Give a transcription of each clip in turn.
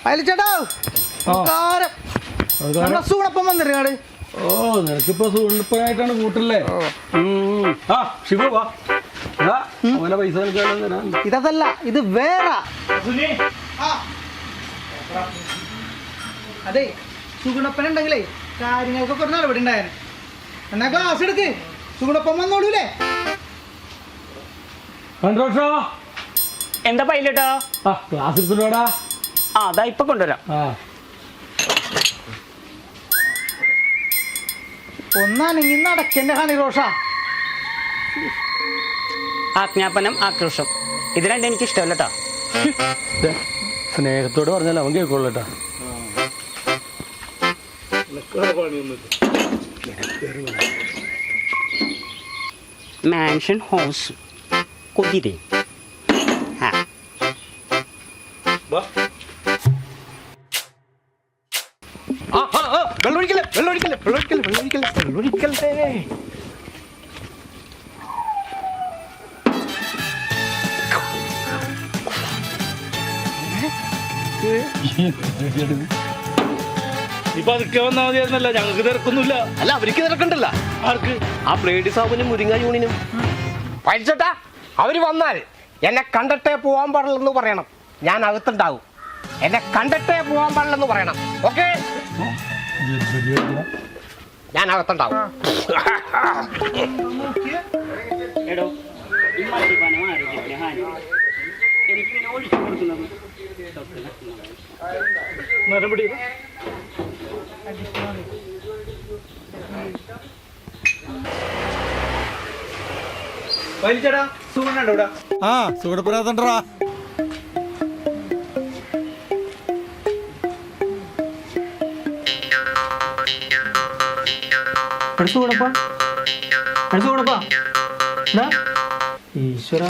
അയലിച്ചേട്ടാ സൂണപ്പം വന്നിരുന്നാട്. ഓ നിനക്കിപ്പോ സൂണിപ്പനായിട്ടാണ് കൂട്ടല്ലേ? ആ ശിവ വാ, അവനെ പൈസ ഇതല്ല, ഇത് വേറെ. അതെ സുഗുണപ്പൻ ഉണ്ടെങ്കിലേ കാര്യങ്ങൾക്കൊക്കെ ഒരു നടപടി ഉണ്ടായാലും. എന്നാ ക്ലാസ് എടുക്ക്, സുഗുണപ്പം വന്നോളൂലേ. എന്താ പൈലട്ടാ? ക്ലാസ് എടുത്തോടാ. അതാ ഇപ്പൊ കൊണ്ടുവരാം. ഒന്നാണെങ്കിൽ നടക്കന്റെ ഹണി റോഷ. ആജ്ഞാപനം ആക്രോശം ഇത് രണ്ടും എനിക്ക് ഇഷ്ടമല്ലട്ടാ. സ്നേഹത്തോട് പറഞ്ഞാൽ അവൻ കേൾക്കൊള്ളട്ടാ. Mansion house കൊതിരേ. വെള്ളൊഴിക്കല്ലേ വെള്ളൊഴിക്കല്ലേ വെള്ളൊഴിക്കല്ലേ വെള്ളൊഴിക്കല്ലേ വെള്ളൊഴിക്കല്ലേ. ഇപ്പൊ അതൊക്കെ വന്നാൽ മതിയായിരുന്നല്ല, ഞങ്ങൾക്ക് തിരക്കൊന്നുമില്ല. അല്ല അവർക്ക് തിരക്കണ്ടല്ല. ആർക്ക്? ആ ബ്ലേഡി സാബിനും മുരിങ്ങ യൂണിനും. പഴിച്ചോട്ടാ അവര് വന്നാൽ എന്നെ കണ്ടിട്ടേ പോവാൻ പാടില്ലെന്ന് പറയണം. ഞാൻ അകത്തുണ്ടാവും. എന്നെ കണ്ടിട്ടേ പോവാൻ പാടില്ലെന്ന് പറയണം. ഓക്കെ, ഞാൻ അകത്തുണ്ടാവും. എടോ ഈ മദ്യപാനം ആരോഗ്യത്തിന് ഹാനി. എനിക്ക് പിന്നെ ഒഴിച്ചു കൊടുക്കുന്നത് നടപടി വലിച്ചേട്ടാ സുഗുണുണ്ടോ ഇവിടെ? സുഖപ്പെടാത്തണ്ടാ. ഈശ്വര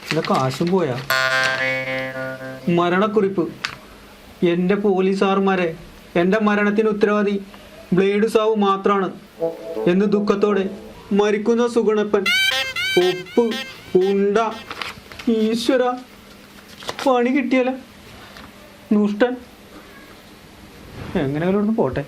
എന്റെ കാശും പോയാ. മരണക്കുറിപ്പ്. എന്റെ പോലീസുകാർമാരെ, എന്റെ മരണത്തിന് ഉത്തരവാദി ബ്ലേഡ് സാവു മാത്രാണ് എന്ന് ദുഃഖത്തോടെ മരിക്കുന്ന സുഗുണപ്പൻ. ഒപ്പ് ഉണ്ട. ഈശ്വര പണി കിട്ടിയല്ല ദുഷ്ടൻ. എങ്ങനെയാലും പോട്ടെ.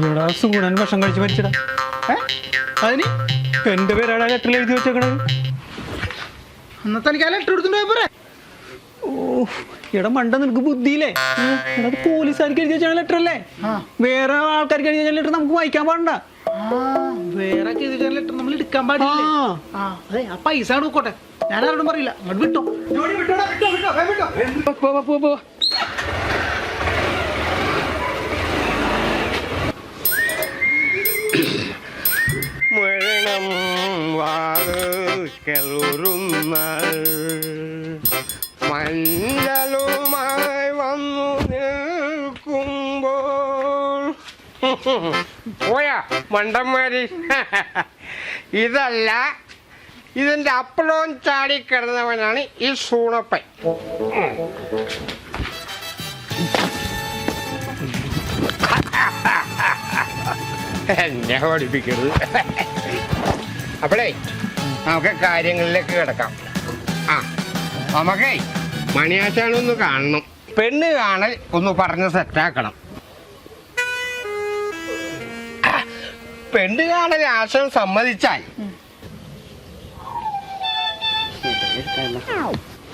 എടാ സുഗുണൻ വിഷം കഴിച്ച് മരിച്ചടാ. അതിന് എന്റെ പേരാടാ ലെറ്ററിൽ എഴുതി വെച്ചേക്കണത്. അന്നത്തെ എനിക്ക് ആ ലെറ്റർ എടുത്തിട്ട് പോരെ. ഓ എടാ മണ്ട, നിനക്ക് ബുദ്ധിയില്ലേ? എടാ പോലീസുകാർക്ക് എഴുതി വെച്ചാൽ ലെറ്റർ അല്ലേ? വേറെ ആൾക്കാർക്ക് എഴുതി വെച്ചാൽ ലെറ്റർ നമുക്ക് വായിക്കാൻ പാടണ്ട. വേറെ ലെറ്റർ നമ്മൾ എടുക്കാൻ പാടില്ല. അതെ ആ പൈസ നോക്കോട്ടെ, ഞാൻ ആരോടും പറയില്ല. അങ്ങോട്ട് വിട്ടോ. മരണം വാറുന്നാൾ മഞ്ചലുമായി വന്നു നിൽക്കുമ്പോൾ പോയാ മണ്ടന്മാര്. ഇതല്ല, ഇതിന്റെ അപ്പളോൻ ചാടിക്കിടന്നവനാണ് ഈ സൂണപ്പൻ. എന്നെ പഠിപ്പിക്കരുത്. അപ്പോഴേ നമുക്ക് കാര്യങ്ങളിലേക്ക് കിടക്കാം. നമുക്കേ മണിയാച്ചാണൊന്ന് കാണണം. പെണ്ണ് കാണൽ ഒന്ന് പറഞ്ഞ് സെറ്റാക്കണം. പെണ്ണ് കാണൽ ആശം സമ്മതിച്ചാൽ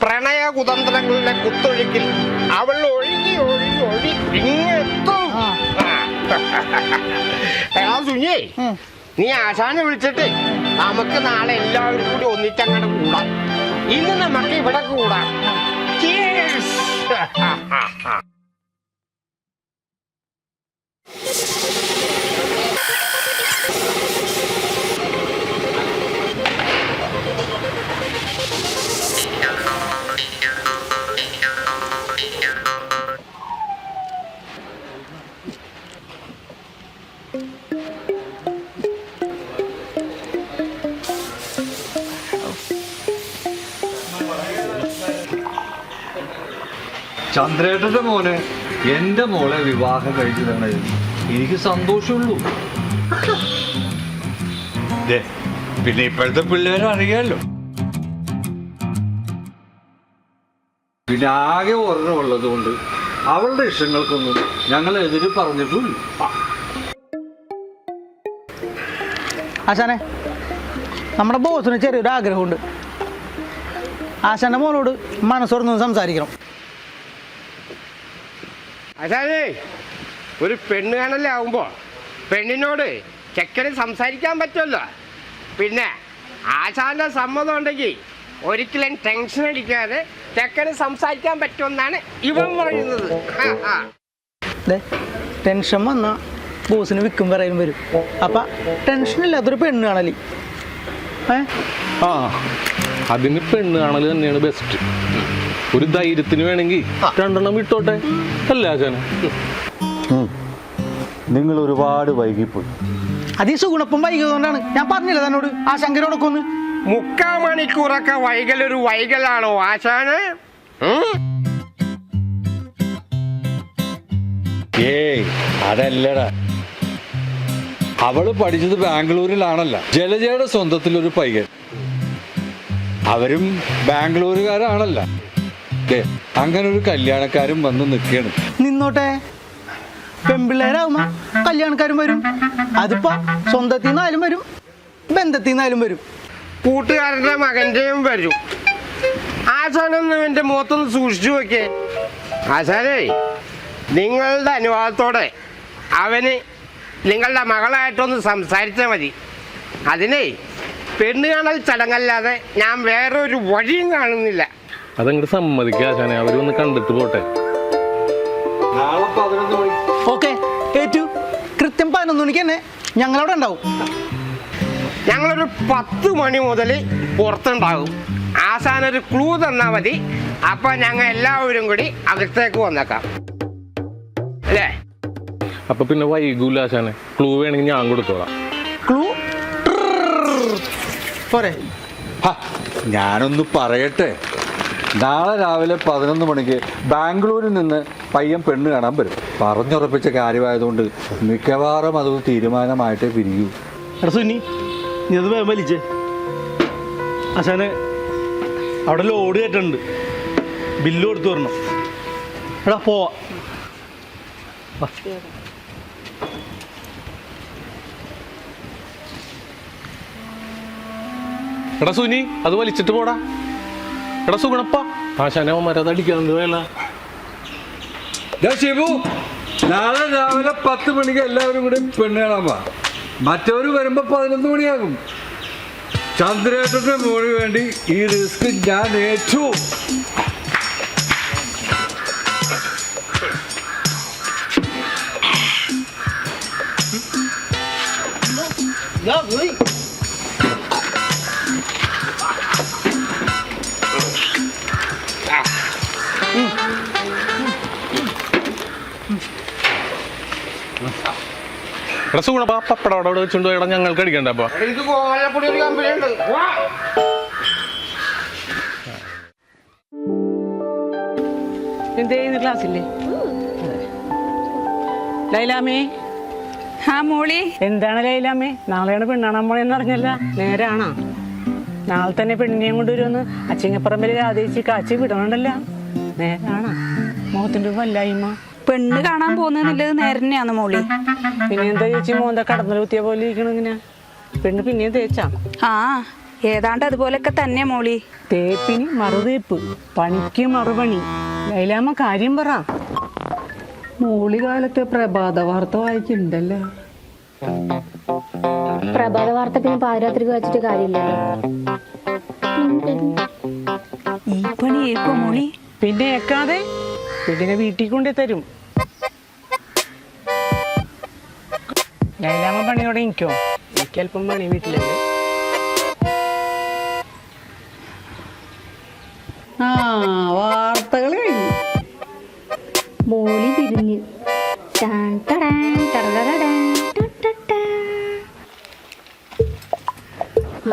പ്രണയ കുതന്ത്രങ്ങളുടെ കുത്തൊഴുക്കിൽ അവൾ ഒഴുകി ഒഴുകി ഒഴുകി ഇങ്ങെത്തും. എടാ സുഞ്ഞേ, നീ ആശാനെ വിളിച്ചിട്ട് നമുക്ക് നാളെ എല്ലാവരും കൂടി ഒന്നിച്ചങ്ങോട്ട് കൂടാം. ഇന്ന് നമുക്ക് ഇവിടെ കൂടാം. ചന്ദ്രേട്ടന്റെ മോന് എന്റെ മോളെ വിവാഹം കഴിച്ചു തന്നതിൽ എനിക്ക് സന്തോഷമുള്ളൂ. പിന്നെ ഇപ്പോഴത്തെ പിള്ളേരെ അറിയാലോ. പിന്നെ ആകെ ഒരെണ്ണം ഉള്ളത് കൊണ്ട് അവളുടെ ഇഷ്ടങ്ങൾക്കൊന്നും ഞങ്ങൾ എതിര് പറഞ്ഞിട്ടില്ല. ആശാനെ, നമ്മുടെ ബോസിന് ചെറിയൊരു ആഗ്രഹമുണ്ട്. ആശാന്റെ മോനോട് മനസ്സോടൊന്ന് സംസാരിക്കണം. അതായത് ഒരു പെണ്ണ് കാണല്ലേ ആവുമ്പോൾ പെണ്ണിനോട് ചെക്കന് സംസാരിക്കാൻ പറ്റുമല്ലോ. പിന്നെ ആശാന്റെ സമ്മതം ഉണ്ടെങ്കിൽ ഒരിക്കലും ടെൻഷൻ അടിക്കാതെ ചെക്കന് സംസാരിക്കാൻ പറ്റുമെന്നാണ് ഇവൻ പറയുന്നത്. ടെൻഷൻ വന്ന ബോസിന് വിൽക്കും പറയാനും വരും. അപ്പൊ ടെൻഷൻ ഇല്ലാത്തൊരു പെണ്ണ് കാണലി. ആ, അതിന് പെണ്ണ് കാണൽ തന്നെയാണ് ബെസ്റ്റ്. ഒരു ധൈര്യത്തിന് വേണമെങ്കിൽ 2 എണ്ണം വിട്ടോട്ടെ, അല്ലേ ആശാനെ? നിങ്ങൾ ഒരുപാട് വൈകിപ്പോയി. അത് ഈ സുഗുണപ്പം വൈകിയതുകൊണ്ടാണ്. ഞാൻ പറഞ്ഞില്ല തന്നോട് ആ ശങ്കരോടൊക്കെ ഒന്ന്. 3/4 മണിക്കൂറൊക്കെ വൈകലൊരു വൈകലാണോ ആശാന്? ഏയ് അതല്ലടാ, അവള് പഠിച്ചത് ബാംഗ്ലൂരിലാണല്ല. ജലജയുടെ സ്വന്തത്തിലൊരു പയ്യൻ, അവരും ബാംഗ്ലൂരുകാരാണല്ല. അങ്ങനെ ഒരു കല്യാണക്കാരും വന്ന് നിൽക്കുകയാണ്. നിന്നോട്ടെ, പെൺപിള്ളേരാവുമ്പോ കല്യാണക്കാരും വരും. അതിപ്പോ സ്വന്തത്തിൽ നിന്നായാലും വരും, ബന്ധത്തിൽ നിന്നായാലും വരും. കൂട്ടുകാരന്റെ മകന്റെയും വരും. ആശാനൊന്നും എൻ്റെ മുഖത്തൊന്ന് സൂക്ഷിച്ചു നോക്കേ. ആശാനേ, നിങ്ങളുടെ അനുവാദത്തോടെ അവന് നിങ്ങളുടെ മകളായിട്ടൊന്ന് സംസാരിച്ചാൽ മതി. അതിനെ പെണ്ണ് കാണൽ ചടങ്ങല്ലാതെ ഞാൻ വേറെ ഒരു വഴിയും കാണുന്നില്ല. അതങ്ങോട്ട് സമ്മതിക്കുക ആശാനെ, അവരൊന്ന് കണ്ടിട്ട് പോട്ടെ. നാളെ 11 മണി. ഓക്കെ, ഏറ്റു. കൃത്യം 11 മണിക്ക് തന്നെ ഞങ്ങളവിടെ ഉണ്ടാവും. ഞങ്ങളൊരു 10 മണി മുതൽ പുറത്തുണ്ടാകും. ആശാനൊരു ക്ലൂ തന്നാൽ മതി. അപ്പൊ ഞങ്ങൾ എല്ലാവരും കൂടി അകത്തേക്ക് വന്നേക്കാം, അല്ലേ? അപ്പൊ പിന്നെ വൈകൂല ആശാനെ. ക്ലൂ വേണമെങ്കിൽ ഞാൻ കൊടുത്തോളാം. ക്ലൂ പോരെ? ഞാനൊന്ന് പറയട്ടെ. നാളെ രാവിലെ 11 മണിക്ക് ബാംഗ്ലൂരിൽ നിന്ന് പയ്യൻ പെണ്ണ് കാണാൻ വരും. പറഞ്ഞുറപ്പിച്ച കാര്യമായതുകൊണ്ട് മിക്കവാറും അത് തീരുമാനമായിട്ടേ പിരിയൂ. എടാ സുനി, നീ അത് വേഗം വലിച്ചേ. ആശാനെ, അവിടെ ലോഡ് കയറ്റുന്നുണ്ട്, ബില്ല് കൊടുത്തു വരണം. എടാ പോവാ. എടാ സുനി, അത് വലിച്ചിട്ട് പോടാ. എടാ സുഗുണപ്പ, ആശാനെ അവന്മാരത് അടിക്കാറുണ്ട്. വേല ഷിബു, നാളെ രാവിലെ 10 മണിക്ക് എല്ലാവരും കൂടി പെണ്ണ് കാണാൻ വാ. മറ്റവർ വരുമ്പോ 11 മണിയാകും. ചന്ദ്രേട്ടന്റെ മോന് വേണ്ടി ഈ റിസ്ക് ഞാൻ ഏറ്റു. എടാ സുഗുണപ്പ, പപ്പടം അവിടെ വെച്ചുകൊണ്ട് പോയടാ, ഞങ്ങൾക്ക് അടിക്കണ്ട. അപ്പൊ എനിക്ക് കോലപ്പൊടി ഒരു കമ്പനി ഉണ്ട്. എന്തേന്ന് ക്ലാസ്സില്ലേ? ലൈലാമേ. ആ മോളി, എന്താണ് ലൈലാമേ, നാളെയാണ് പെണ്ണാണാൻ പോണെന്ന് അറിഞ്ഞല്ല? നേരാണോ? നാളെ തന്നെ പെണ്ണിനെയും കൊണ്ടുവരുമെന്ന് അച്ചിങ്ങപ്പറമ്പിൽ ആദേശിച്ച് കാച്ചി വിടണുണ്ടല്ല? നേരാണോ? മുഖത്തിന്റെ വല്ലായ്മ. പെണ്ണ് കാണാൻ പോകുന്നത് നേരന്നെയാന്ന് മോളി. പിന്നെ എന്താ ചേച്ചി മോന്ത കടന്നൽ കുത്തിയ പോലെ ഇരിക്കണ ഇങ്ങനെ? പെണ്ണ് പിന്നെയും തേച്ചാ? ആ, ഏതാണ്ട് അതുപോലൊക്കെ തന്നെ മോളി. തേപ്പിന് മറുതേപ്പ്, പണിക്ക് മറുപണി. ലൈലാമ്മ കാര്യം പറ. മോളി കാലത്ത് പ്രഭാത വാർത്ത വായിക്കുന്നുണ്ടല്ലോ. പ്രഭാത വാർത്ത പിന്നെ പാതിരാത്രിക്ക് വെച്ചിട്ട് കാര്യമില്ലല്ലോ. ഈ പണി ഏക്കോ മോളി? പിന്നെ ഏക്കാതെ പെണ്ണിനെ വീട്ടിൽ കൊണ്ടേ തരും. ലൈലാമ്മ പണിയോടെ എനിക്കോ? എനിക്ക് അല്പം പണി വീട്ടിലുണ്ട്. ആ, വാർത്തകൾ കഴിഞ്ഞു. മോളി പിരിഞ്ഞ്.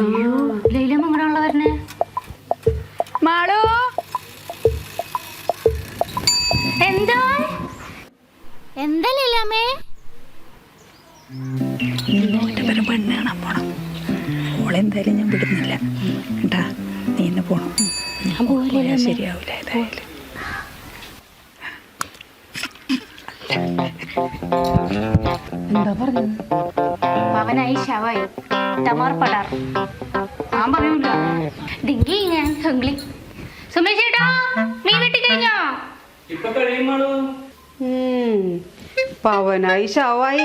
അയ്യോ, ലൈലമ്മ അങ്ങനെയുള്ള വരണേ. മാളോ, എന്താ ലീലാമ്മേ? പെണ്ണ് കാണാൻ പോണം. ഓളെന്തായാലും ഞാൻ വിടുന്നില്ല കേട്ടാ. നീ ഇന്ന് പോണം. ഞാൻ പോവില്ല. ശരിയാവൂല ഏതായാലും. എന്താ പറഞ്ഞത്? പവനായി ശവായി ടമാർ പടാർ. ഞാൻ പറയൂല. ഡിങ്കി ഞാൻ ഹംഗ്ലി. സുമേഷ് ചേട്ടാ മീൻ വെട്ടി കഴിഞ്ഞോ? ഇപ്പൊ കഴിയുമ്പോളൂ പവനായി ശവായി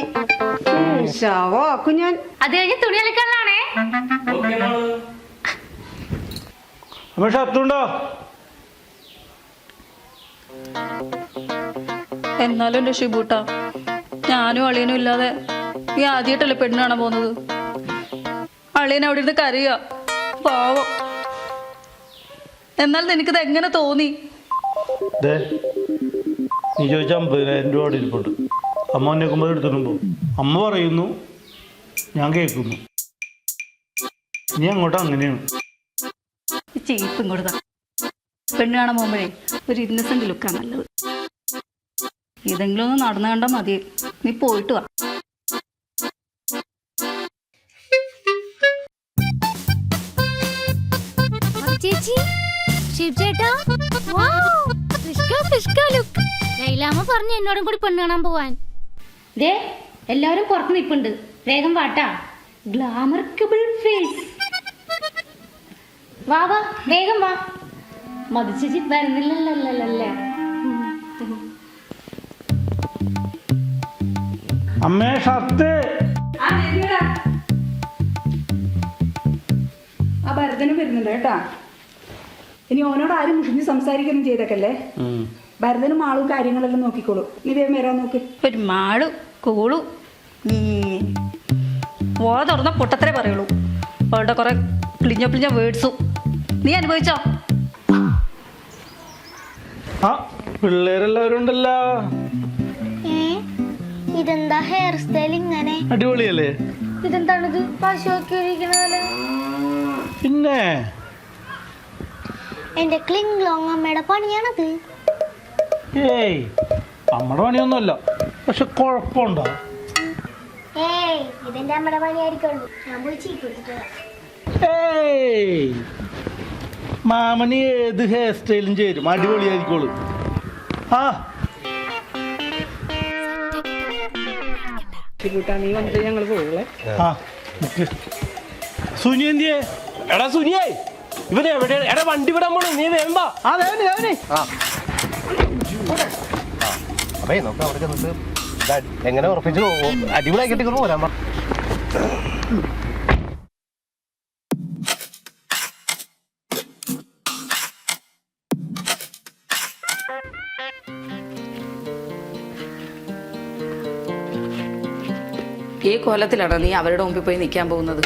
ശവാക്കും ഞാൻ. അത് കഴിഞ്ഞ് തുണി അലക്കാനാണേ. അമ്മ ഷർട്ടുണ്ടോ? എന്നാലും എൻ്റെ ഷിബൂട്ടാ, ഞാനും അളിയനും ഇല്ലാതെ നീ ആദ്യമായിട്ടല്ലേ പെണ്ണ് കാണാൻ പോകുന്നത്. അളിയൻ അവിടെ ഇരുന്ന് കരയുക, പാവം. എന്നാൽ നിനക്കിത് എങ്ങനെ തോന്നി? നീ ചോദിച്ച 50,000 രൂപ അവിടെ ഇരിപ്പുണ്ട്. അമ്മ എന്നെക്കുമ്പോൾ എടുത്തിട്ടുണ്ടോ? അമ്മ പറയുന്നു, ഞാൻ കേൾക്കുന്നു. നീ അങ്ങോട്ട് അങ്ങനെയാണ്. ചീപ്പ് ഇങ്ങോട്ട് താ. പെണ്ണ് കാണാൻ പോകുമ്പോഴേ ഒരു ഇന്നസെന്റ് ലുക്കാ നല്ലത്. ഇതെങ്കിലും ഒന്ന് നടന്നു കണ്ടാൽ മതി. നീ പോയിട്ട് വാ. ചേച്ചി, ശിവ് ചേട്ടാ, ലൈലാമ്മ പറഞ്ഞു എന്നോടും കൂടി പെണ്ണ് കാണാൻ പോവാൻ. ദേ എല്ലാവരും പുറത്ത് നിൽപ്പുണ്ട്, വേഗം വാട്ടാ. ഗ്ലാമർക്കബിൾ ഫേസ്. വാ വാ വേഗം വാ. മതി ചേച്ചി വരുന്നില്ലല്ലേ. അമ്മേ ഷർട്ട്. ആ ഭരതനും വരുന്നുണ്ട് കേട്ടാ. ഇനി ഓനോട് ആരും മുഷിഞ്ഞ് സംസാരിക്കൊന്നും ചെയ്തേക്കല്ലേ. ഭരതനും മാളും കാര്യങ്ങളെല്ലാം നോക്കിക്കോളൂ. നീ വേഗം വരാൻ നോക്ക്. ഒരു മാളു കൂളു ഓ തുറന്ന പൊട്ടത്രേ പറയുള്ളൂ. അവളുടെ കുറെ പിളിഞ്ഞ വേർഡ്സും നീ അനുഭവിച്ചോ? ആ പിള്ളേരെല്ലാവരും ഉണ്ടല്ലോ. ഇതെന്താ ഹെയർ സ്റ്റൈൽ ഇങ്ങനെ? അടിപൊളിയല്ലേ? ഇതെന്താണിത് പശുവൊക്കെ ഇരിക്കണ? പിന്നെ എന്റെ ക്ലിങ് ലോങ് അമ്മയുടെ പണിയാണത്. ഏയ് നമ്മുടെ പണിയൊന്നുമല്ല, പക്ഷെ കുഴപ്പമുണ്ടോ? ഏയ് ഇതെന്റെ അമ്മയുടെ പണിയായിരിക്കുള്ളൂ. ഞാൻ പോയി ചീപ്പ് എടുത്തിട്ട്. ഏയ് മാമന് ഏത് ഹെയർ സ്റ്റൈലും ചേരും, അടിപൊളിയായിരിക്കോളൂ. ആ നീ വന്നിട്ട് ഞങ്ങൾ പോകളെ. ആ സുനി എന്തിയേ? എടാ സുനിയേ, ഇവൻ എവിടെയാണ്? എടാ വണ്ടി വിടാൻ പോണു, നീ വേമ്പ. അതെ അപ്പേ നമുക്ക് അവിടെ ചെന്നിട്ട് എങ്ങനെ ഉറപ്പിച്ചു അടിപൊളിയായി കെട്ടിക്കൊണ്ട് പോരാൻ പറ. ഈ കൊലത്തിലാണോ നീ അവരുടെ മുമ്പിൽ പോയി നിൽക്കാൻ പോകുന്നത്?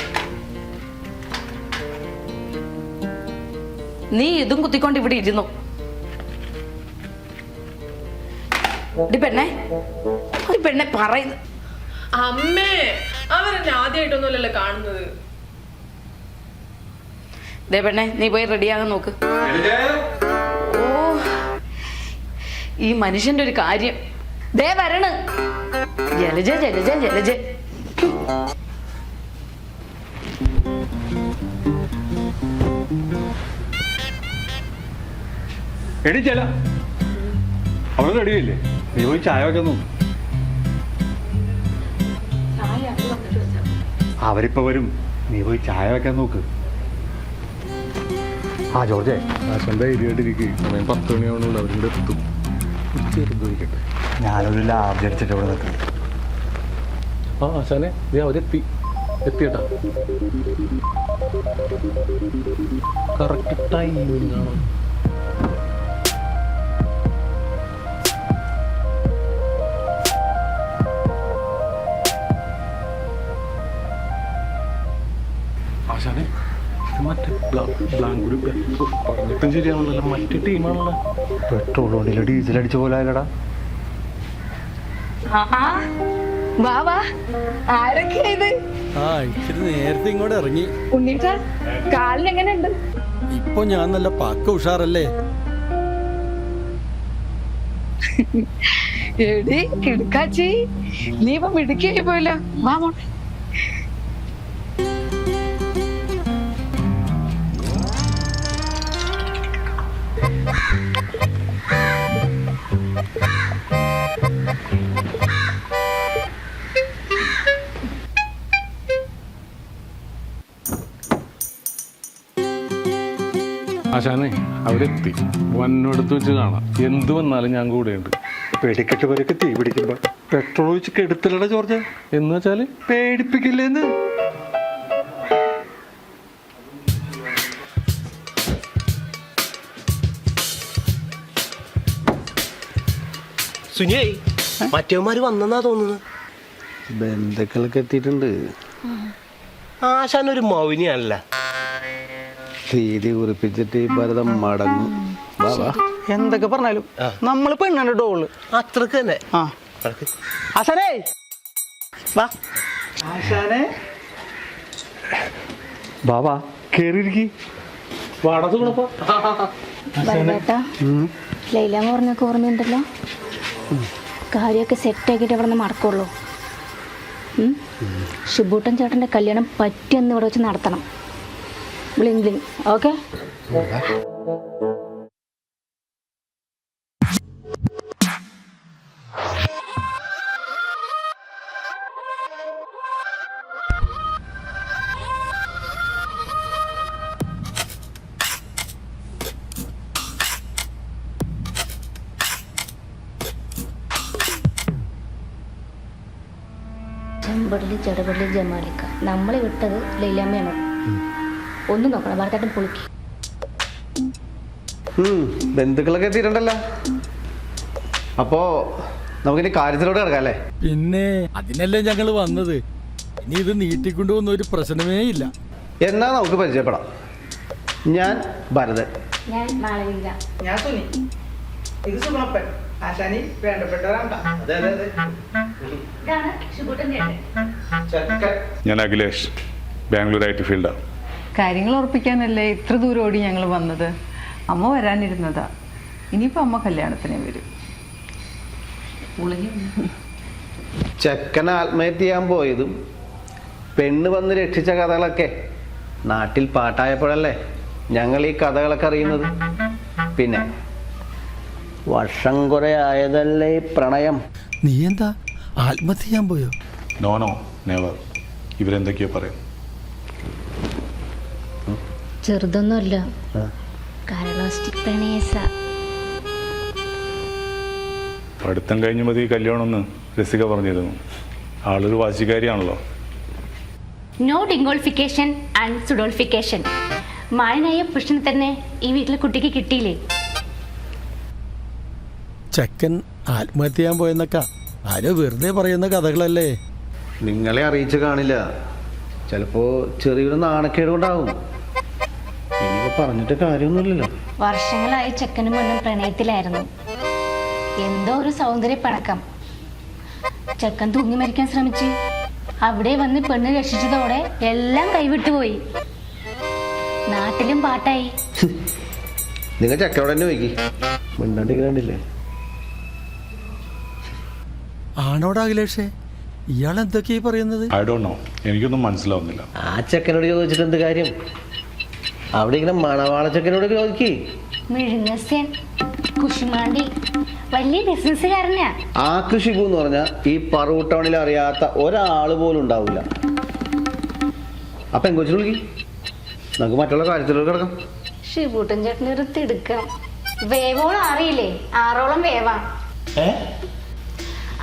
നീ ഇതും കുത്തിക്കൊണ്ട് ഇവിടെ ഇരുന്നു. പെണ്ണെ പറയുന്നു. അമ്മേ, അവരെന്നെ ആദ്യമായിട്ടൊന്നുമല്ലല്ലോ കാണുന്നത്. ദേ പെണ്ണെ, നീ പോയി റെഡിയാകാൻ നോക്ക്. ഓ ഈ മനുഷ്യന്റെ ഒരു കാര്യം. ദേ വരണ്. ജലജ ജലജ ജലജ. എണീച്ചല്ല, അവിടെ റെഡിയില്ലേ? നീ പോയി ചായ വെക്കാൻ നോക്കും. അവരിപ്പോ വരും, നീ പോയി ചായ വെക്കാൻ നോക്ക്. ആ ജോർജേ, ആശാന്റെ ധൈര്യമായിട്ടിരിക്കും. സമയം 10 മണിയാവുന്നുള്ളൂ, അവരുടെ എത്തും. ചെറുതൊഴിക്കട്ടെ. ഞാനൊരു ലാർജ് അടിച്ചിട്ട് ഇവിടെ നിൽക്കാം. ആ ആശാനെ, എത്തിയട്ടാ. കറക്റ്റ് ടൈമിംഗ് ആണ്. ആശാനെ, മറ്റേ ബ്ലാങ്കുരി പറഞ്ഞിട്ടും ശരിയാണല്ലോ, മറ്റേ ടീമാണല്ലോ. പെട്രോൾ വണ്ടിയിൽ ഡീസൽ അടിച്ച പോലെ ആയില്ലടാ. ഇച്ചിരി നേരത്തെ ഇങ്ങോട്ട് ഇറങ്ങി. ഉണ്ണീട്ടാ, കാലിനെങ്ങനെയുണ്ട്? ഇപ്പൊ ഞാൻ നല്ല പക്ക ഉഷാറല്ലേ? എടി കിടക്കാച്ചി, നീ ഇപ്പൊ മിടുക്കിയായി പോയല്ലോ. വാ മോളെ. ആശാനെ അവരെത്തി. വന്നോടത്ത് വെച്ച് കാണാം. എന്ത് വന്നാലും ഞാൻ കൂടെയുണ്ട്. വെടിക്കെട്ട് വരെയൊക്കെ തീ പിടിക്കുമ്പോ പെട്രോൾ ഒഴിച്ച് കെടുത്തലട ജോർജ്. എന്ന് വെച്ചാല് പേടിപ്പിക്കില്ലേന്ന്. സുനിയേ, മറ്റവന്മാര് വന്നെന്നാ തോന്നുന്നത്. ബന്ധുക്കളൊക്കെ എത്തിയിട്ടുണ്ട്. ആശാനൊരു മൗനിയാണല്ല. തീയതി കുറിപ്പിച്ചിട്ട് ഈ ഭരതം മടങ്ങും. എന്തൊക്കെ പറഞ്ഞാലും നമ്മള് പെണ്ണാണ് ഡോള്. അത്രക്ക് തന്നെ. ആശാനേ വാ. ആശാനെ ബാബാ കേറിയിരിക്കി. ലൈലാന്ന് പറഞ്ഞൊക്കെ ഓർമ്മയുണ്ടല്ലോ. കാര്യമൊക്കെ സെറ്റാക്കിയിട്ട് ഇവിടെ നിന്ന് മടക്കുള്ളൂ. ഷിബൂട്ടൻ ചേട്ടൻ്റെ കല്യാണം പറ്റിയെന്ന് ഇവിടെ വെച്ച് നടത്തണം. Bling bling. ഓക്കെ. ചെമ്പടലി ചെടപടലി ജമാലിക്ക. നമ്മളെ വിട്ടത് ലൈലാമ്മയാണ്. ഒന്നും നോക്കണം, ഭരതേട്ടൻ പൊളിക്ക്. ബന്ധുക്കളൊക്കെ എത്തിയിട്ടുണ്ടല്ലോ. അപ്പോ നമുക്കിനി കാര്യത്തിലോട്ട് കിടക്കാം അല്ലേ? പിന്നെ അതിനല്ലേ ഞങ്ങള് വന്നത്. ഇനി ഇത് നീട്ടിക്കൊണ്ടുപോകുന്ന ഒരു പ്രശ്നമേ ഇല്ല. എന്നാ നമുക്ക് പരിചയപ്പെടാം. ഞാൻ ഭരതൻ. ഞാൻ മാളവിക. ഞാൻ സുനി. ഇത് സുഗുണപ്പൻ. ആശാനി വേണ്ടപ്പെട്ടവരാണ്ട. ഇതാണ് ഷിബൂട്ടൻ ചേട്ടൻ. ഞാൻ അഖിലേഷ്, ബാംഗ്ലൂർ IT ഫീൽഡാണ്. കാര്യങ്ങൾ ഉറപ്പിക്കാനല്ലേ ഇത്ര ദൂരം ഓടി ഞങ്ങൾ വന്നത്. അമ്മ വരാനിരുന്നതാ. ഇനിയിപ്പോൾ അമ്മ കല്യാണത്തിന് വരും. ചെക്കൻ ആത്മഹത്യ ചെയ്യാൻ പോയതും പെണ്ണ് വന്ന് രക്ഷിച്ച കഥകളൊക്കെ നാട്ടിൽ പാട്ടായപ്പോഴല്ലേ ഞങ്ങൾ ഈ കഥകളൊക്കെ അറിയുന്നത്. പിന്നെ വർഷം കുറെ ആയതല്ലേ ഈ പ്രണയം. നീ എന്താ ആത്മഹത്യ ചെയ്യാൻ പോയോ? No never. ഇവരെന്തൊക്കെയോ പറയും. ചെറുതൊന്നുമല്ല, കാരളോസ്റ്റിക് പ്രണയസ. പഠിത്തം കഴിഞ്ഞ മതി കല്യാണമെന്ന് രസിക പറഞ്ഞിരുന്നു. ആളൊരു വാശിക്കാരിയാണല്ലോ. No ഡിംഗോൾഫിക്കേഷൻ and സുഡോൾഫിക്കേഷൻ. മായനായ പുരുഷനെ തന്നെ ഈ വീട്ടിലെ കുട്ടിക്ക് കിട്ടിയില്ലേ? ചെക്കൻ ആത്മഹത്യ ചെയ്യാൻ പോയെന്നൊക്കെ ആരോ വെറുതെ പറയുന്ന കഥകളല്ലേ. നിങ്ങളെ അറിയിച്ചു കാണില്ല. ചിലപ്പോ ചെറിയൊരു നാണക്കേട് കൊണ്ടാവും. ഇനിയിപ്പോ പറഞ്ഞിട്ട് കാര്യമൊന്നുമില്ലല്ലോ. വർഷങ്ങളായി ചെക്കനും പെണ്ണും പ്രണയത്തിലായിരുന്നു. എന്തോ ഒരു സൗന്ദര്യ പണക്കം. ചെക്കൻ തൂങ്ങി മരിക്കാൻ ശ്രമിച്ച് അവിടെ വന്ന് പെണ്ണ് രക്ഷിച്ചതോടെ എല്ലാം കൈവിട്ടുപോയി. നാട്ടിലും പാട്ടായി. നിങ്ങൾ ചെക്കനോട് തന്നെ നോക്കി മിണ്ടാണ്ടിരിക്കണ്ടില്ലേ? ആണോടാ അഖിലേഷേ? ഇയാൾ എന്തൊക്കെയാ പറയുന്നത്? I don't know. എനിക്കൊന്നും മനസ്സിലാവുന്നില്ല. ആ ചെക്കനോട് ചോദിച്ചിട്ട് എന്ത് കാര്യം? അവിടെ ഇങ്ങനെ മണവാള ചെക്കനോട് ചോദിക്കി. മിഴുങ്ങസ്യൻ, കുശുമാണ്ടി, വലിയ ബിസിനസ്സുകാരനാ. ആ ഷിബു എന്ന് പറഞ്ഞാൽ ഈ പറവൂർ ടൗണിൽ അറിയാത്ത ഒരാൾ പോലും ഉണ്ടാവില്ല. അപ്പൊ എങ്കോച്ചു വിളിക്കി, നമുക്ക് മറ്റുള്ള കാര്യത്തിലൂടെ കിടക്കാം. ഷിബൂട്ടൻ ചേട്ടന് ഒരു തിടുക്കം. വേവോളം അറിയില്ലേ? 6ഓളം വേവാ.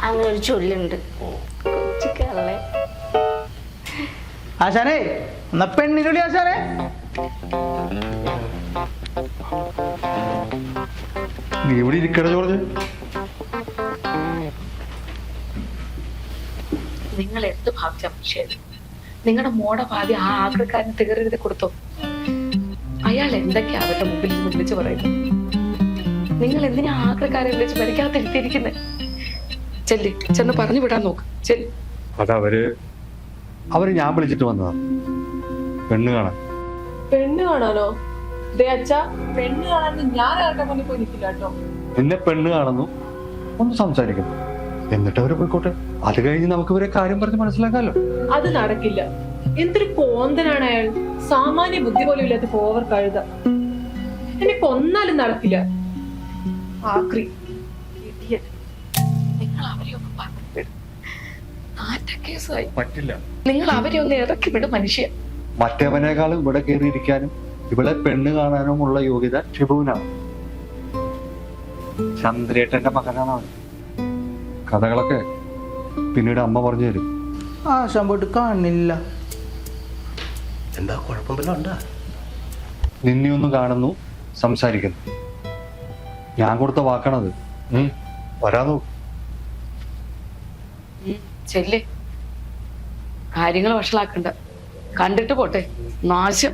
അങ്ങനെ ഒരു ചൊല്ലുണ്ട്. കൊച്ചിക്കല്ലേ. ആശാനെ എന്നാ പെണ്ണിനുള്ളി. ആശാനെ നീ ഇവിടെ ഇരിക്കണ ജോർജ്. നിങ്ങൾ എന്ത് ഭാവിച്ച ശരി, നിങ്ങളുടെ മോടെ ഭാവി ആ ആഗ്രഹക്കാരന് തീരെഴുതി കൊടുത്തോ? അയാൾ എന്തൊക്കെയാ അവരുടെ മുമ്പിൽ നിന്ന് വിളിച്ചു പറയുന്നു? നിങ്ങൾ എന്തിനാ ആഗ്രഹക്കാരെ വിളിച്ച് മരിക്കാതിരിക്കുന്നത്? ചെല്ലി ചെന്ന് പറഞ്ഞു വിടാൻ നോക്ക്. ചെല്ലി. അതവര് ഞാൻ വിളിച്ചിട്ട് വന്നതാ പെണ്ണ് കാണാൻ. പെണ്ണ് കാണാനോ? ദേ അച്ഛാ, പെണ്ണ് കാണാൻ ഞാൻ ആരുടെ മുന്നിൽ പോയി നിൽക്കില്ല കേട്ടോ. നിന്നെ പെണ്ണ് കാണുന്നു, ഒന്ന് സംസാരിക്കുന്നു, എന്നിട്ട് അവര് പോയിക്കോട്ടെ. അത് കഴിഞ്ഞ് നമുക്ക് ഇവരെ കാര്യം പറഞ്ഞ് മനസ്സിലാക്കാമല്ലോ. അത് നടക്കില്ല. എന്തൊരു കോന്തനാണ് അയാൾ. സാമാന്യ ബുദ്ധി പോലും ഇല്ലാത്ത പോവർ കഴുത. എന്നെ കൊന്നാലും നടക്കില്ല. ആക്രി നിങ്ങൾ അവരെ ഒന്ന് പറഞ്ഞിട്ട് കേസായി പറ്റില്ല. നിങ്ങൾ അവരെ ഒന്ന് ഇറക്കി വിടും മനുഷ്യ. മറ്റവനേക്കാളും ഇവിടെ കയറിയിരിക്കാനും ഇവിടെ പെണ്ണ് കാണാനുമുള്ള യോഗ്യത ഷിബുവിനാണ്. ചന്ദ്രേട്ടന്റെ മകനാണ് അവൻ. കഥകളൊക്കെ പിന്നീട് അമ്മ പറഞ്ഞു തരും. ആശാൻ പോയിട്ട് കാണില്ല. എന്താ കുഴപ്പമില്ല ഉണ്ടാ? നിന്നെ ഒന്ന് കാണുന്നു, സംസാരിക്കുന്നു. ഞാൻ കൊടുത്ത വാക്കാണത്. വരാൻ നോക്കും. ചെല്ലേ, കാര്യങ്ങൾ വഷളാക്കണ്ട. കണ്ടിട്ട് പോട്ടെ. നാശം.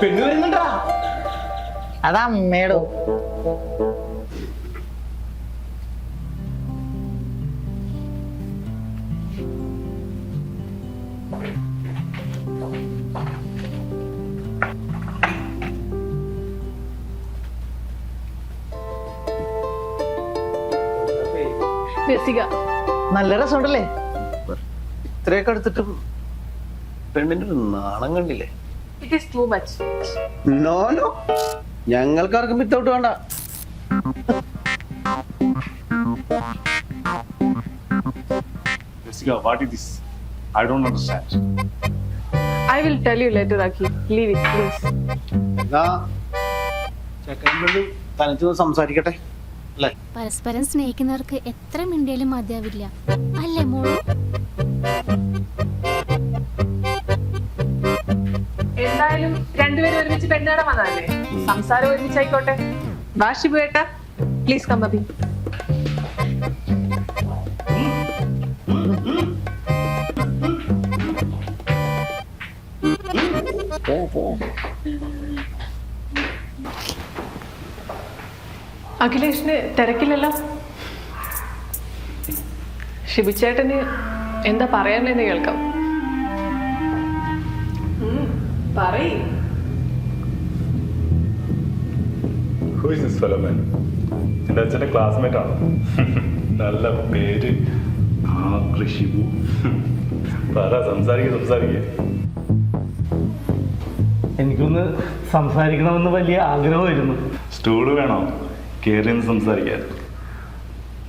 പെണ്ണ് വരുന്നുണ്ടാ? അതാ അമ്മേടോ. നല്ല രസമുണ്ടല്ലേ? ഇത്രയൊക്കെ എടുത്തിട്ട് പെണ്ണിന്റെ ഒരു നാണം കണ്ടില്ലേ? It is too much. No no, ഞങ്ങൾക്കാർക്കും വിത്തൗട്ട് വേണ്ട. What is this? I don't understand. I will tell you later, Aki. Leave it, please. തനിച്ച് സംസാരിക്കട്ടെ അല്ലേ? പരസ്പരം സ്നേഹിക്കുന്നവർക്ക് എത്ര മിണ്ടിയാലും മതിയാവില്ല, അല്ലേ മോള്? എന്തായാലും രണ്ടുപേരും ഒരുമിച്ച് പെണ്ണാടാൻ വന്നതല്ലേ, സംസാരം ഒരുമിച്ചായിക്കോട്ടെ. വാശി പോയേട്ടാ, പ്ലീസ് കം അബി. അഖിലേഷിന് തിരക്കില്ലല്ലോ? ഷിബുച്ചേട്ടന് എന്താ പറയാനെന്ന് കേൾക്കാം. പറയ്. Who is this fellow man? എൻ്റെ അച്ഛൻ്റെ ക്ലാസ്മേറ്റ് ആണ്. നല്ല പേര് ഷിബു. പറ, സംസാരിക്കേ. എനിക്കൊന്ന് സംസാരിക്കണമെന്ന് വലിയ ആഗ്രഹമായിരുന്നു. സ്റ്റൂള് വേണോ? കയറി നിന്ന് സംസാരിക്കാൻ.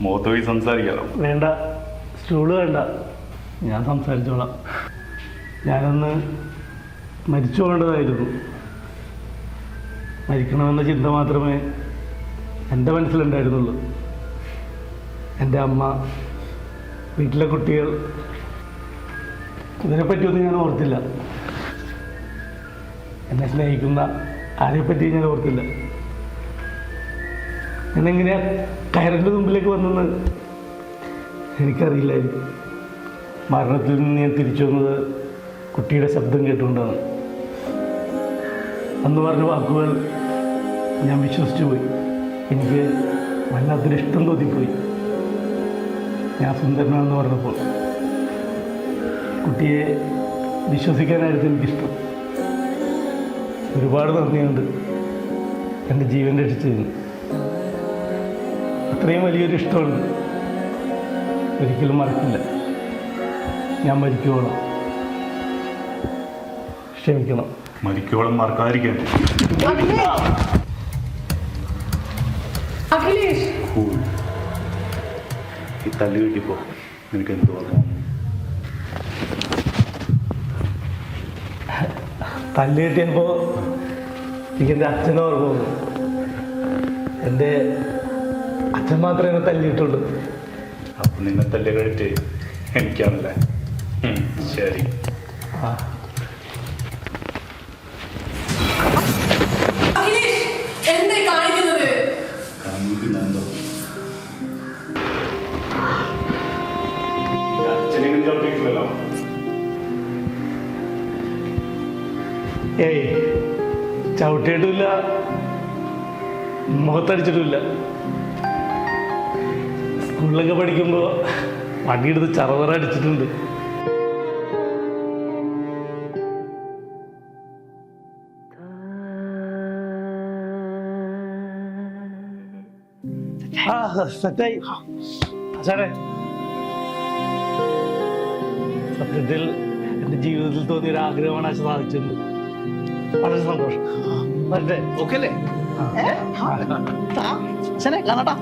മുഖത്ത് പോയി സംസാരിക്കാലോ. വേണ്ട, സ്റ്റൂള് വേണ്ട, ഞാൻ സംസാരിച്ചോളാം. ഞാനൊന്ന് മരിച്ചു പോകേണ്ടതായിരുന്നു. മരിക്കണമെന്ന ചിന്ത മാത്രമേ എൻ്റെ മനസ്സിലുണ്ടായിരുന്നുള്ളൂ. എൻ്റെ അമ്മ, വീട്ടിലെ കുട്ടികൾ, ഇതിനെപ്പറ്റിയൊന്നും ഞാൻ ഓർത്തില്ല. എന്നെ സ്നേഹിക്കുന്ന ആരെപ്പറ്റി ഞാൻ ഓർത്തില്ല. എന്നെങ്ങനെയാ കയറിൻ്റെ മുമ്പിലേക്ക് വന്നെന്ന് എനിക്കറിയില്ലായിരുന്നു. മരണത്തിൽ നിന്ന് ഞാൻ തിരിച്ചു വന്നത് കുട്ടിയുടെ ശബ്ദം കേട്ടുകൊണ്ടാണ്. അന്ന് പറഞ്ഞ വാക്കുകൾ ഞാൻ വിശ്വസിച്ചു പോയി. എനിക്ക് വല്ലാത്തൊരു ഇഷ്ടം തോന്നിപ്പോയി. ഞാൻ സുന്ദരനാണെന്ന് പറഞ്ഞപ്പോൾ കുട്ടിയെ വിശ്വസിക്കാനായിരുന്നു എനിക്കിഷ്ടം. ഒരുപാട് നന്ദിയുണ്ട് എൻ്റെ ജീവൻ രക്ഷിച്ചതിന്. അത്രയും വലിയൊരു ഇഷ്ടമുണ്ട്, ഒരിക്കലും മറക്കില്ല. ഞാൻ മരിക്കുവോളം. ക്ഷമിക്കണം. മരിക്കോളം മറക്കാതിരിക്കാൻ. അഖിലേഷ്, ഈ തല്ല് കിട്ടിപ്പോ നിനക്ക് എന്ത് പറഞ്ഞു? തല്ല് കിട്ടിയപ്പോൾ എനിക്ക് എൻ്റെ അച്ഛനെ ഓർമ്മ വന്നു. എൻ്റെ അച്ഛൻ മാത്രമേ എന്നെ തല്ലിയിട്ടുള്ളൂ. അപ്പൊ നിന്നെ തല്ല് കഴിട്ട് എനിക്കാണല്ലേ? ശരി. ഏയ്, ചവിട്ടിയിട്ടുമില്ല, മുഖത്തടിച്ചിട്ടുമില്ല. സ്കൂളിലൊക്കെ പഠിക്കുമ്പോൾ വടിയെടുത്ത് ചറവറ അടിച്ചിട്ടുണ്ട്. സെറ്റായി ആശാനെ. സത്യത്തിൽ എന്റെ ജീവിതത്തിൽ തോന്നിയ ഒരു ആഗ്രഹമാണ് ആശ സാധിച്ചിട്ടുണ്ട്. വളരെ സന്തോഷം. വരട്ടെ. ഓക്കെ അല്ലേ? കാണാട്ടാ.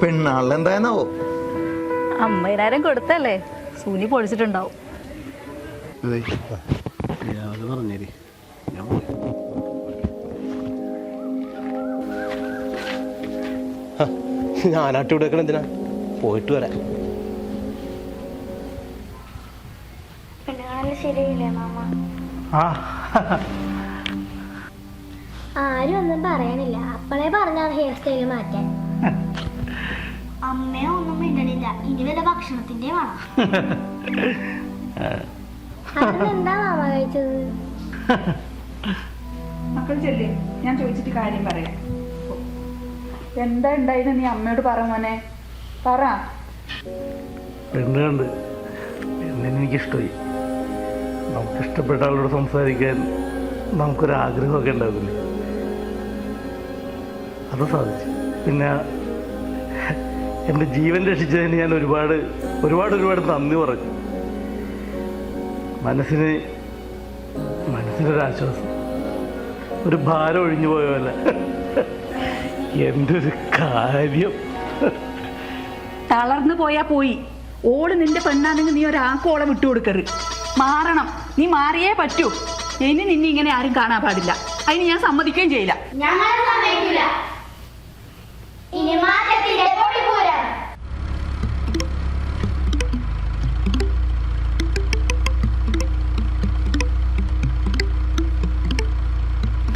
പെണ്ണാളിലെന്തായെന്നാവോ? 50,000 കൊടുത്തല്ലേ, സൂനി പൊളിച്ചിട്ടുണ്ടാവും. പറഞ്ഞേരി ഞാൻ ഞാനാട്ടി ഇവിടെ എന്തിനാ? പോയിട്ട് വരാം. ശരിയില്ലേ മാമ? ആരും ഒന്നും പറയണില്ല. അപ്പളേ പറഞ്ഞാണ് ഹെയർ സ്റ്റൈല് മാറ്റാൻ. അമ്മയെ ഒന്നും മിണ്ടണില്ല. ഇനി വല്ല ഭക്ഷണത്തിന്റെ വേണം. എന്താ മാമ കഴിച്ചത്? മക്കൾ ചെല്ലേ, ഞാൻ ചോദിച്ചിട്ട് കാര്യം പറയാം. എന്താ ഉണ്ടായിരുന്നു നീ അമ്മയോട് പറ മോനെ, പറ. പെണ്ണ് കണ്ട് എനിക്കിഷ്ടമായി. നമുക്കിഷ്ടപ്പെട്ട ആളോട് സംസാരിക്കാൻ നമുക്കൊരാഗ്രഹമൊക്കെ ഉണ്ടാവില്ലേ, അത് സാധിച്ചു. പിന്നെ എൻ്റെ ജീവൻ രക്ഷിച്ചതിന് ഞാൻ ഒരുപാട് ഒരുപാട് ഒരുപാട് നന്ദി പറഞ്ഞു. മനസ്സിനൊരാശ്വാസം, ഒരു ഭാരം ഒഴിഞ്ഞു പോയ പോലെ. എന്തൊരു കാര്യം. തളർന്നു പോയാ പോയി. ഓള് നിന്റെ പെണ്ണാണെങ്കിൽ നീ ഒരാക്കോളെ വിട്ടുകൊടുക്കരുത്. മാറണം, നീ മാറിയേ പറ്റൂ. ഇനി നിന്നെ ഇങ്ങനെ ആരും കാണാൻ പാടില്ല. അതിന് ഞാൻ സമ്മതിക്കുകയും ചെയ്യില്ല.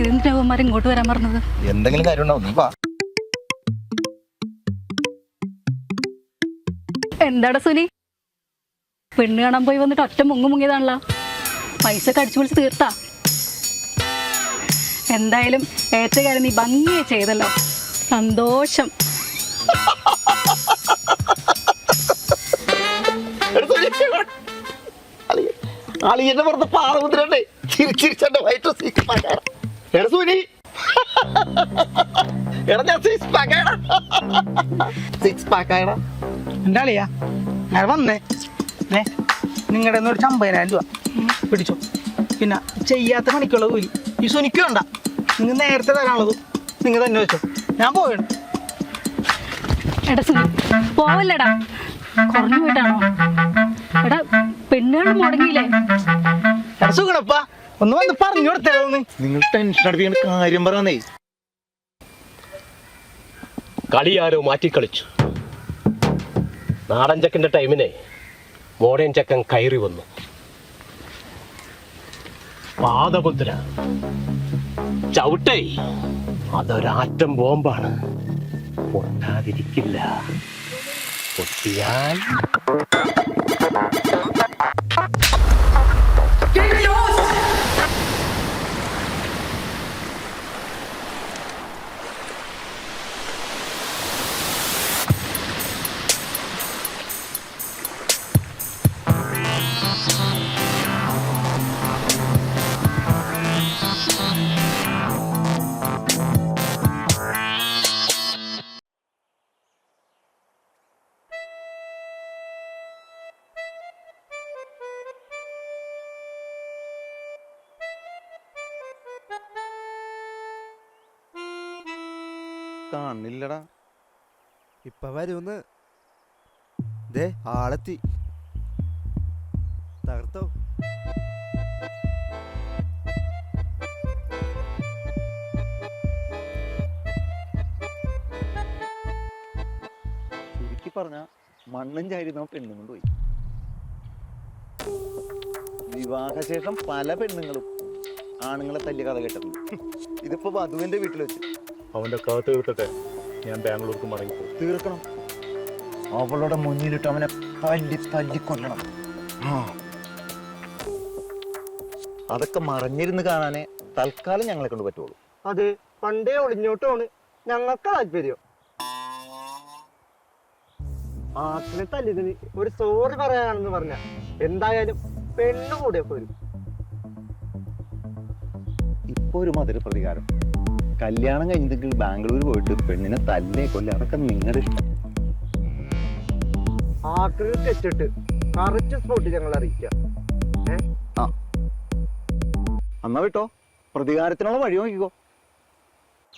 എന്തിനാവന്മാർ ഇങ്ങോട്ട് വരാൻ പറഞ്ഞത്? എന്തെങ്കിലും കാര്യം ഉണ്ടാവും, നീ വാ. എന്താടാ സുനി, പെണ്ണ് കാണാൻ പോയി വന്നിട്ട് ഒറ്റ മുങ്ങിയതാണല്ലോ. പൈസ കടിച്ചു വിളിച്ച് തീർത്താ? എന്തായാലും ഏറ്റ കാര്യം നീ ഭംഗിയെ ചെയ്തല്ലോ, സന്തോഷം. അളിയന്റെ പുറത്ത് പാറമുദ്രണ്ടേ, ചിരിച്ചിരിച്ചെന്റെ വയറ്റ് എന്താ അളിയാ ഞാൻ വന്നേ, നിങ്ങളുടെ 50,000 രൂപ പിടിച്ചോ. പിന്നെ ചെയ്യാത്ത പണിക്കുള്ള കൂലി ഈ സുനിക്ക് വേണ്ട, നിങ്ങൾ നേരത്തെ തരാനുള്ളത് നിങ്ങൾ തന്നെ വെച്ചോ. ഞാൻ പോവേണം. എടാ സുനി, പോവല്ലടാ, കുറഞ്ഞു പോയിട്ടാണോ? എടാ പെണ്ണുകൾ മുടങ്ങിയില്ലേ? എടാ സുഗണപ്പാ, ഒന്ന് വന്ന് പറഞ്ഞു കൊടുത്തേ. നിങ്ങൾ ടെൻഷൻ അടിപ്പിക്കുന്ന കാര്യം പറഞ്ഞേ. കളിയാരോ മാറ്റിക്കളിച്ചു. നാടൻ ചക്കൻ്റെ ടൈമിനെ മോഡേൺ ചക്കൻ കയറി വന്നു. പാദമുദ്ര ചവിട്ടേ, അതൊരാറ്റം ബോംബാണ്, പൊട്ടാതിരിക്കില്ല. പൊട്ടിയാൽ കാണില്ലടാ. ഇപ്പൊ വരൂന്ന്. ദേ ആളെത്തി. തകർത്തോ? ചുരുക്കി പറഞ്ഞ മണ്ണും ചാരി നമ്മ പെണ്ണും കൊണ്ടുപോയി. വിവാഹശേഷം പല പെണ്ണുങ്ങളും ആണുങ്ങളെ തല്ലിയ കഥ കേട്ടിട്ടുണ്ട്. ഇതിപ്പോ വധുവിന്റെ വീട്ടിൽ വെച്ച് അവന്റെ കാത്ത് തീർക്കട്ടെ, ഞാൻ ബാംഗ്ലൂർക്ക് മടങ്ങിപ്പോ. തീർക്കണം. അവളുടെ മുന്നിലിട്ട് അവനെ തല്ലി കൊല്ലണം. അതൊക്കെ മറഞ്ഞിരുന്ന് കാണാനേ തൽക്കാലം ഞങ്ങളെ കൊണ്ട് പറ്റുള്ളൂ. അത് പണ്ടേ ഒളിഞ്ഞോട്ടാണ് ഞങ്ങൾക്ക് താല്പര്യം. ആട്ടിനെ തല്ലിയതിന് ഒരു സോറി പറയാനാണെന്ന് പറഞ്ഞ എന്തായാലും പെണ്ണ് കൂടെ വരും. ഇപ്പൊ ഒരു മധുര പ്രതികാരം. കല്യാണം കഴിഞ്ഞെങ്കിൽ ബാംഗ്ലൂർ പോയിട്ട് പെണ്ണിനെ തല്ലേ കൊല്ല, അതൊക്കെ നിങ്ങളുടെ ഇഷ്ടം. ആക്രിൽ തെറ്റിട്ട് കറക്റ്റ് സ്പോട്ട് ഞങ്ങൾ അറിയിക്കാം. എന്നാ വിട്ടോ, പ്രതികാരത്തിനുള്ള വഴി നോക്കിക്കോ.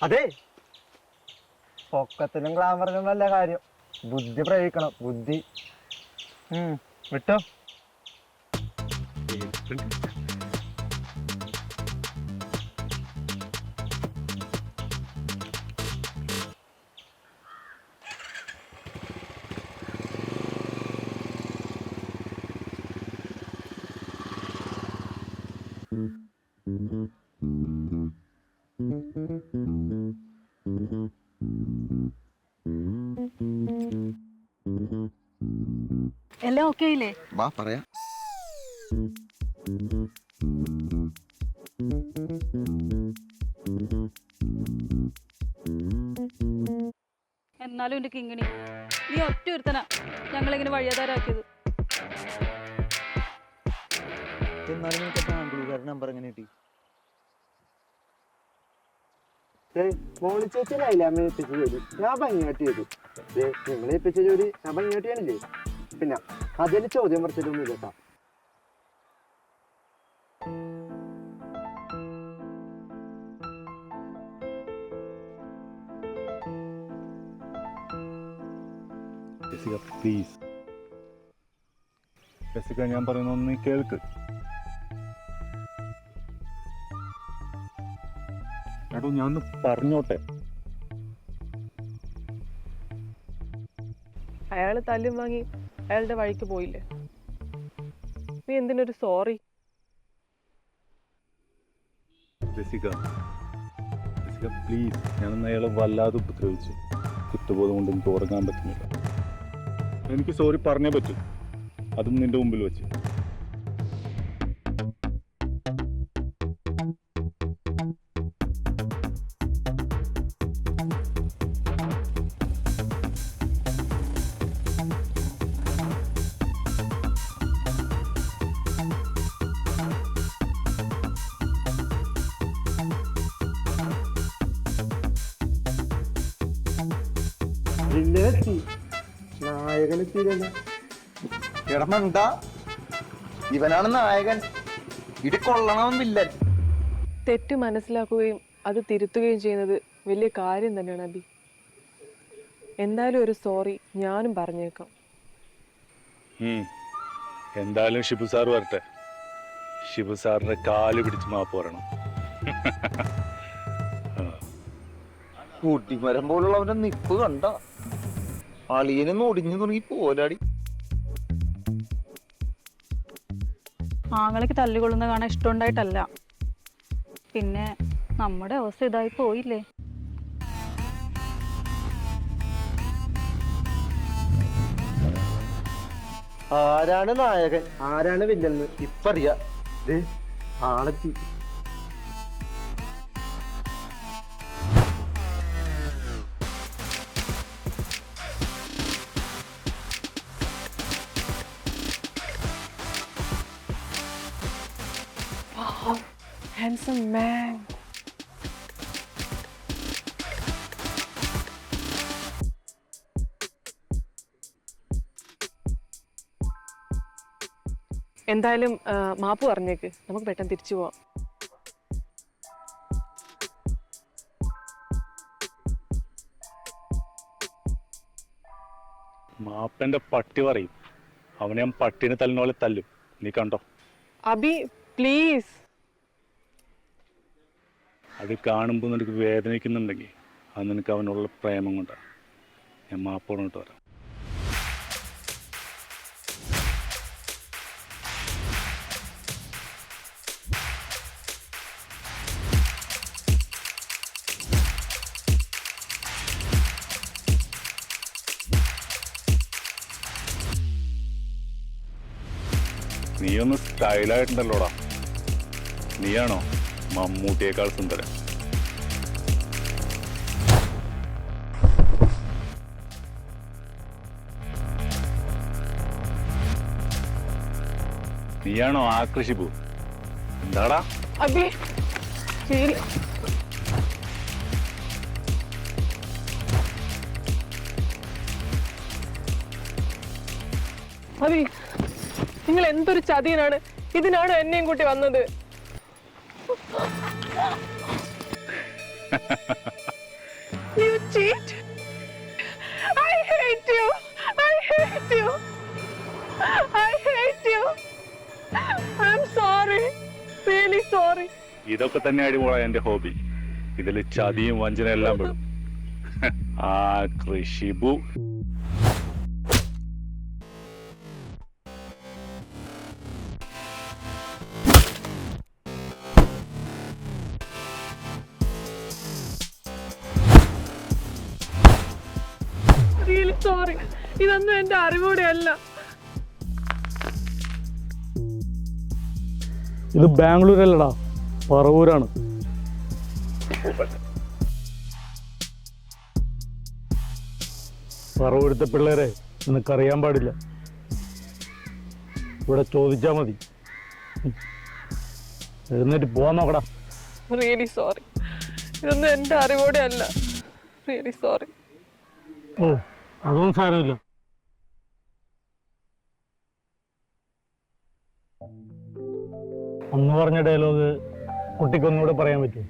അതെ, പൊക്കത്തിനും ഗ്ലാമറിനും നല്ല കാര്യം. ബുദ്ധി പ്രയോഗിക്കണം, ബുദ്ധി. വിട്ടോ. എല്ലാം ഓക്കെ ഇല്ലേ? വാ പറയാം. എന്നാലും എന്റെ കിങ്ങിണി, നീ ഒറ്റ ഒരുത്തനാ ഞങ്ങളിങ്ങനെ വഴിയാധാരാക്കിയത്. എന്നാലും നിങ്ങൾക്ക് ബാംഗ്ലൂരുകാരുടെ നമ്പർ എങ്ങനെ കിട്ടി? മോളി ചേച്ചിയിലായില്ലേ അമ്മ ഏൽപ്പിച്ച ജോലി? ഞാൻ ഭംഗിയായിട്ട് ചെയ്തു. നിങ്ങൾ ഏൽപ്പിച്ച ജോലി ഞാൻ ഭംഗിയായിട്ട് ചെയ്യാനില്ലേ? പിന്നെ അതിന് ചോദ്യം പറിച്ചിട്ടൊന്നും കേട്ടാ. പ്ലീസ് ജെസിക്ക, ഞാൻ പറയുന്ന ഒന്ന് കേൾക്ക്. എടോ, ഞാൻ ഒന്ന് പറഞ്ഞോട്ടെ. അയാള് തല്ലും വാങ്ങി അയാളുടെ വഴിക്ക് പോയില്ലേ? നീ എന്തിനൊരു സോറി? ജെസിക്ക പ്ലീസ്, ഞാനൊന്ന് അയാളെ വല്ലാതെ ഉപദ്രവിച്ചു. കുറ്റബോധം കൊണ്ട് എനിക്ക് ഉറങ്ങാൻ പറ്റുന്നില്ല. എനിക്ക് സോറി പറഞ്ഞേ പറ്റൂ, അതും നിന്റെ മുമ്പിൽ വെച്ച്. നായകനെത്തിയില്ലല്ലോ. കിടന്നുണ്ടാ, ഇവനാണ് നായകൻ. ഇടി കൊള്ളണം വില്ലൻ. തെറ്റ് മനസ്സിലാക്കുകയും അത് തിരുത്തുകയും ചെയ്യുന്നത് വലിയ കാര്യം തന്നെയാണ് അബി. എന്തായാലും ഒരു സോറി ഞാനും പറഞ്ഞേക്കാം. എന്തായാലും ഷിബു സാർ വരട്ടെ. ഷിബു സാറിന്റെ കാല് പിടിച്ച് മാപ്പ് പറയണം. കൂട്ടിമരം പോലുള്ളവന്റെ നിപ്പ് കണ്ട അളിയനൊന്ന് ഒടിഞ്ഞു തുടങ്ങി പോലാടി. ആങ്ങളേക്ക് തല്ലുകൊള്ളുന്ന കാണാൻ ഇഷ്ടമുണ്ടായിട്ടല്ല, പിന്നെ നമ്മുടെ അവസ്ഥ ഇതായി പോയില്ലേ. ആരാണ് നായകൻ ആരാണ് വില്ലെന്ന് ഇപ്പറിയാ. ആളെത്തി. Handsome man. എന്തായാലും മാപ്പ് പറഞ്ഞേക്ക്, നമുക്ക് പെട്ടെന്ന് തിരിച്ചു പോവാം. മാപ്പന്റെ പട്ടി പറയും, അവനെ ഞാൻ പട്ടിനെ തല്ലുന്ന പോലെ തല്ലും. നീ കണ്ടോ? അബി പ്ലീസ്. അത് കാണുമ്പോൾ നിനക്ക് വേദനിക്കുന്നുണ്ടെങ്കിൽ അത് നിനക്ക് അവനുള്ള പ്രേമം കൊണ്ടാണ്. ഞാൻ മാപ്പ് പറഞ്ഞിട്ട് വരാം. നീ ഒന്ന് സ്റ്റൈലായിട്ടുണ്ടല്ലോടാ. നീയാണോ മമ്മൂട്ടിയേക്കാൾ സുന്ദരൻ. നീയാണോ ആ കൃഷിപൂ? എന്താടാ അബി അബി, നിങ്ങൾ എന്തൊരു ചതിയനാണ്. ഇതിനാണ് എന്നെയും കൂട്ടി വന്നത്. You cheat. I hate you. I hate you. I hate you. I'm sorry. Really sorry. ഇതൊക്കെ തന്നെ അടിമോളാ എന്റെ ഹോബി. ഇതിൽ ചതിയും വഞ്ചന എല്ലാം പെടും. ആ കൃഷിപൂ Really sorry. ഇതൊന്നും എന്റെ അറിവോടെ അല്ല. ഇത് ബാംഗ്ലൂരല്ലടാ, പറവൂരാണ്. പറവൂരത്തെ പിള്ളേരെ നിനക്കറിയാൻ പാടില്ല. ഇവിടെ ചോദിച്ചാ മതി. എന്നിട്ട് പോവാൻ നോക്കടാ. Really sorry. ഇതൊന്നും എന്റെ അറിവോടെ അല്ല. Really sorry. ഓ, അതൊന്നും സാരമില്ല. അന്ന് പറഞ്ഞ ഡയലോഗ് കുട്ടിക്കൊന്നുകൂടെ പറയാൻ പറ്റുമോ?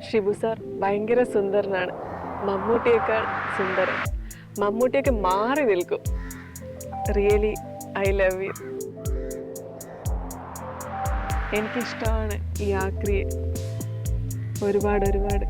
ഷിബു സാർ ഭയങ്കര സുന്ദരനാണ്. മമ്മൂട്ടിയേക്കാൾ സുന്ദരൻ. മമ്മൂട്ടിയൊക്കെ മാറി നിൽക്കും. Really I love you. എനിക്കിഷ്ടമാണ് ഈ ആക്രിയെ ഒരുപാട് ഒരുപാട്.